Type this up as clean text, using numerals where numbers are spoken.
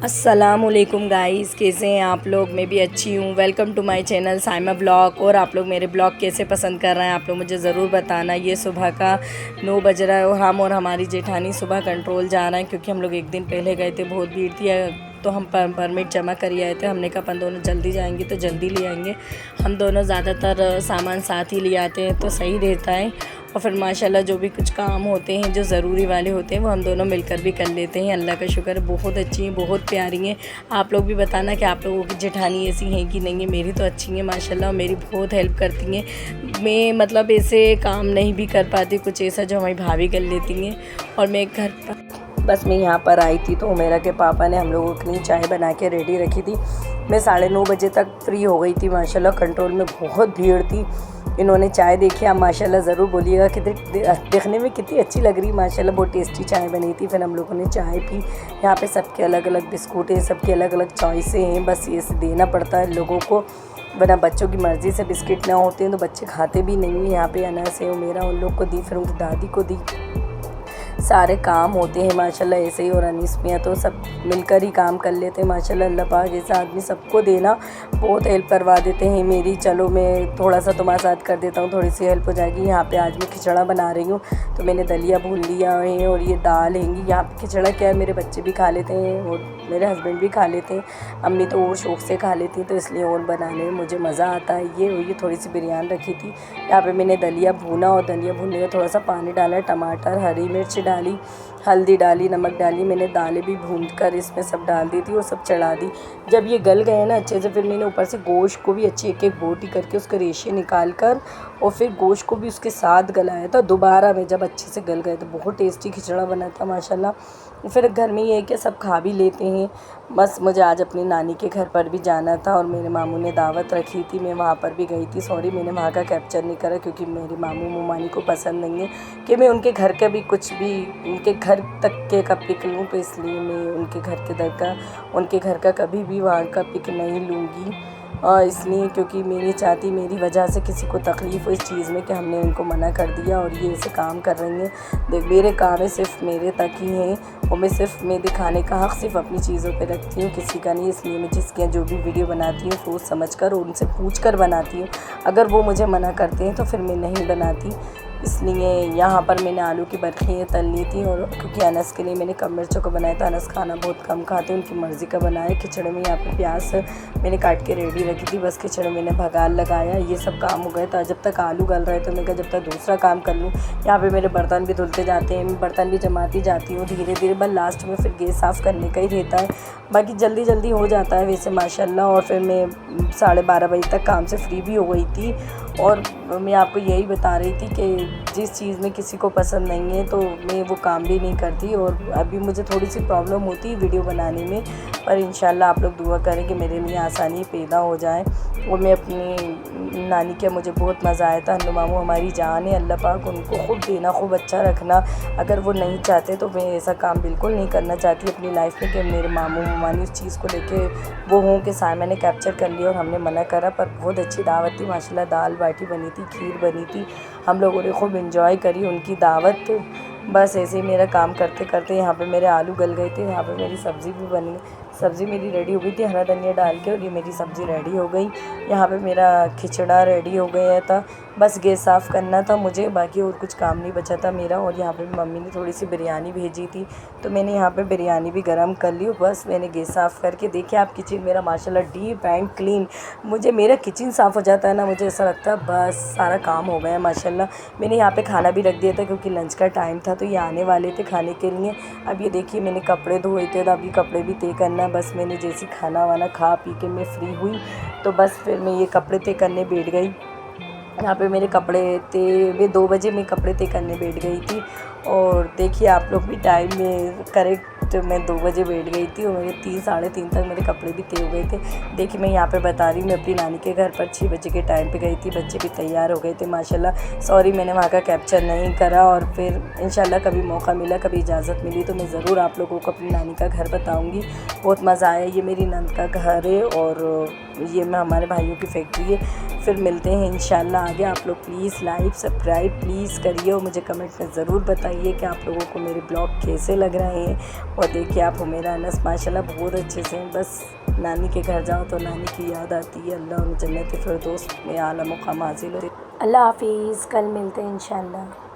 अस्सलामुअलैकुम गाइस, कैसे हैं आप लोग। मैं भी अच्छी हूँ। Welcome to my channel Saima blog. और आप लोग मेरे ब्लॉग कैसे पसंद कर रहे हैं आप लोग मुझे ज़रूर बताना। ये सुबह का 9 बज रहा है और हम और हमारी जेठानी सुबह कंट्रोल जा रहे हैं, क्योंकि हम लोग एक दिन पहले गए थे, बहुत भीड़ थी। तो हम परमिट जमा कर आए थे। हमने कहा अपन दोनों जल्दी जाएंगे तो जल्दी ले आएंगे। हम दोनों ज़्यादातर सामान साथ ही ले आते हैं तो सही रहता है। और फिर माशाल्लाह जो भी कुछ काम होते हैं जो ज़रूरी वाले होते हैं वो हम दोनों मिलकर भी कर लेते हैं। अल्लाह का शुक्र, बहुत अच्छी हैं, बहुत प्यारी हैं। आप लोग भी बताना कि आप लोगों की जेठानी ऐसी हैं कि नहीं है। मेरी तो अच्छी हैं माशाल्लाह, और मेरी बहुत हेल्प करती हैं। मैं मतलब ऐसे काम नहीं भी कर पाती, कुछ ऐसा जो हमारी भाभी कर लेती हैं। और मैं घर पर बस मैं यहाँ पर आई थी तो उमेरा के पापा ने हम लोगों के लिए चाय बना के रेडी रखी थी। मैं 9:30 बजे तक फ्री हो गई थी माशाल्लाह। कंट्रोल में बहुत भीड़ थी। इन्होंने चाय देखी, आप माशाल्लाह ज़रूर बोलिएगा कि देखने में कितनी अच्छी लग रही माशाल्लाह। बहुत टेस्टी चाय बनी थी। फिर हम लोगों ने चाय पी। यहाँ पे सबके अलग अलग बिस्कुट हैं, सबके अलग अलग चॉइसें हैं। बस ये से देना पड़ता है लोगों को, वरना बच्चों की मर्ज़ी से बिस्किट ना होते हैं तो बच्चे खाते भी नहीं हैं। यहाँ पे अनस है, मेरा उन लोग को दी, फिर उनकी दादी को दी। सारे काम होते हैं माशाल्लाह ऐसे ही। और अनीस मियाँ तो सब मिलकर ही काम कर लेते हैं माशाल्लाह। अल्लाह पाक जैसा आदमी सबको देना, बहुत हेल्प करवा देते हैं मेरी। चलो मैं थोड़ा सा तुम्हारे साथ कर देता हूँ, थोड़ी सी हेल्प हो जाएगी। यहाँ पे आज मैं खिचड़ा बना रही हूँ तो मैंने दलिया भून लिया है और ये दाल हैंगी। यहाँ पे खिचड़ा क्या है, मेरे बच्चे भी खा लेते हैं और मेरे हस्बैंड भी खा लेते हैं। अम्मी तो और शौक़ से खा लेती हैं, तो इसलिए और बनाने में मुझे मज़ा आता है। ये थोड़ी सी बिरयानी रखी थी। यहाँ पे मैंने दलिया भूना और दलिया भूनने में थोड़ा सा पानी डाला, टमाटर, हरी मिर्च डाली, हल्दी डाली, नमक डाली। मैंने दालें भी भून कर इसमें सब डाल दी थी और सब चढ़ा दी। जब ये गल गए ना अच्छे से, फिर मैंने ऊपर से गोश्त को भी अच्छी एक एक बोटी करके उसके रेशे निकाल कर और फिर गोश्त को भी उसके साथ गलाया था दोबारा में। जब अच्छे से गल गए तो बहुत टेस्टी खिचड़ा बना था माशाल्लाह। फिर घर में ये है कि सब खा भी लेते हैं। बस मुझे आज अपनी नानी के घर पर भी जाना था और मेरे मामू ने दावत रखी थी, मैं वहाँ पर भी गई थी। सॉरी मैंने वहाँ का कैप्चर नहीं करा, क्योंकि मेरे मामू मुमानी को पसंद नहीं है कि मैं उनके घर के भी कुछ भी उनके घर तक के का पिक लूँ, तो इसलिए मैं उनके घर का कभी भी वहाँ का पिक नहीं लूँगी। इसलिए क्योंकि मैं नहीं चाहती मेरी वजह से किसी को तकलीफ़ हो इस चीज़ में कि हमने उनको मना कर दिया और ये ऐसे काम कर रही हैं। देख, मेरे काम है सिर्फ मेरे तक ही हैं और मैं दिखाने का हक़ सिर्फ अपनी चीज़ों पे रखती हूँ, किसी का नहीं। इसलिए मैं जिसके जो भी वीडियो बनाती हूँ सोच समझ कर और उनसे पूछ कर बनाती हूँ। अगर वो मुझे मना करते हैं तो फिर मैं नहीं बनाती। इसलिए यहाँ पर मैंने आलू की बर्फ़ियाँ तल ली थी। और क्योंकि अनस के लिए मैंने कम मिर्चों का बनाया था, अनस खाना बहुत कम खाते, उनकी मर्ज़ी का बनाया। खिचड़े में यहाँ पे प्याज मैंने काट के रेडी रखी थी, बस खिचड़े मैंने भगार लगाया। ये सब काम हो गया था। जब तक आलू गल रहे तो मैं कहा जब तक दूसरा काम कर लूँ। यहाँ पे मेरे बर्तन भी धुलते जाते हैं, मैं बर्तन भी जमाती जाती हूँ धीरे धीरे। बस लास्ट में फिर गैस साफ़ करने का ही रहता है, बाकी जल्दी जल्दी हो जाता है वैसे माशाल्लाह। और फिर मैं 12:30 बजे तक काम से फ्री भी हो गई थी। और मैं आपको यही बता रही थी कि जिस चीज़ में किसी को पसंद नहीं है तो मैं वो काम भी नहीं करती। और अभी मुझे थोड़ी सी प्रॉब्लम होती है वीडियो बनाने में, पर इंशाल्लाह आप लोग दुआ करें कि मेरे लिए आसानी पैदा हो जाए। और मैं अपनी नानी के मुझे बहुत मज़ा आया था। हन्नू मामू हमारी जान है, अल्लाह पाक उनको खूब देना, खूब अच्छा रखना। अगर वो नहीं चाहते तो मैं ऐसा काम बिल्कुल नहीं करना चाहती अपनी लाइफ में कि मेरे मामू मामानी उस चीज़ को लेके वो हों कि साइमा ने कैप्चर कर लिया और हमने मना करा। पर बहुत अच्छी दावत थी माशाल्लाह। दाल बाटी बनी थी, खीर बनी थी, हम लोगों ने खूब इंजॉय करी उनकी दावत। बस ऐसे ही मेरा काम करते करते यहाँ पे मेरे आलू गल गए थे। यहाँ पे मेरी सब्ज़ी भी बन गई, सब्ज़ी मेरी रेडी हो गई थी हरा धनिया डाल के, और ये मेरी सब्ज़ी रेडी हो गई। यहाँ पे मेरा खिचड़ा रेडी हो गया था, बस गैस साफ़ करना था मुझे, बाकी और कुछ काम नहीं बचा था मेरा। और यहाँ पे मम्मी ने थोड़ी सी बिरयानी भेजी थी तो मैंने यहाँ पे बिरयानी भी गर्म कर ली। बस मैंने गैस साफ़ करके देखिए आप, किचन मेरा माशाल्लाह डीप एंड क्लीन। मेरा किचन साफ़ हो जाता है ना, मुझे ऐसा लगता है बस सारा काम हो गया माशाल्लाह। मैंने यहाँ पे खाना भी रख दिया था क्योंकि लंच का टाइम था तो ये आने वाले थे खाने के लिए। अब ये देखिए मैंने कपड़े धोए थे तो अभी कपड़े भी तय करना। बस मैंने जैसे खाना वाना खा पी के मैं फ्री हुई तो बस फिर मैं ये कपड़े तय करने बैठ गई। यहाँ पे मेरे कपड़े थे, मैं 2 बजे में कपड़े तय करने बैठ गई थी। और देखिए आप लोग भी टाइम में करेक्ट मैं 2 बजे बैठ गई थी और मेरे 3 साढ़े 3 तक मेरे कपड़े भी तय हो गए थे। देखिए मैं यहाँ पे बता रही हूँ, मैं अपनी नानी के घर पर 6 बजे के टाइम पे गई थी, बच्चे भी तैयार हो गए थे माशाल्लाह। सॉरी मैंने वहाँ का कैप्चर नहीं करा। और फिर इंशाल्लाह कभी मौका मिला, कभी इजाज़त मिली तो मैं ज़रूर आप लोगों को अपनी नानी का घर बताऊँगी। बहुत मज़ा आया। ये मेरी नंद का घर है और ये मैं हमारे भाइयों की फैक्ट्री है। फिर मिलते हैं इंशाल्लाह आगे। आप लोग प्लीज़ लाइक सब्सक्राइब प्लीज़ करिए और मुझे कमेंट में ज़रूर बताइए कि आप लोगों को मेरे ब्लॉग कैसे लग रहे हैं। और देखिए आप हुमैरा अनस माशाल्लाह बहुत अच्छे से हैं। बस नानी के घर जाओ तो नानी की याद आती है। अल्लाह उन्हें जन्नत फिरदौस में आला मुकाम हासिल हो। अल्लाह हाफिज़, कल मिलते हैं इंशाल्लाह।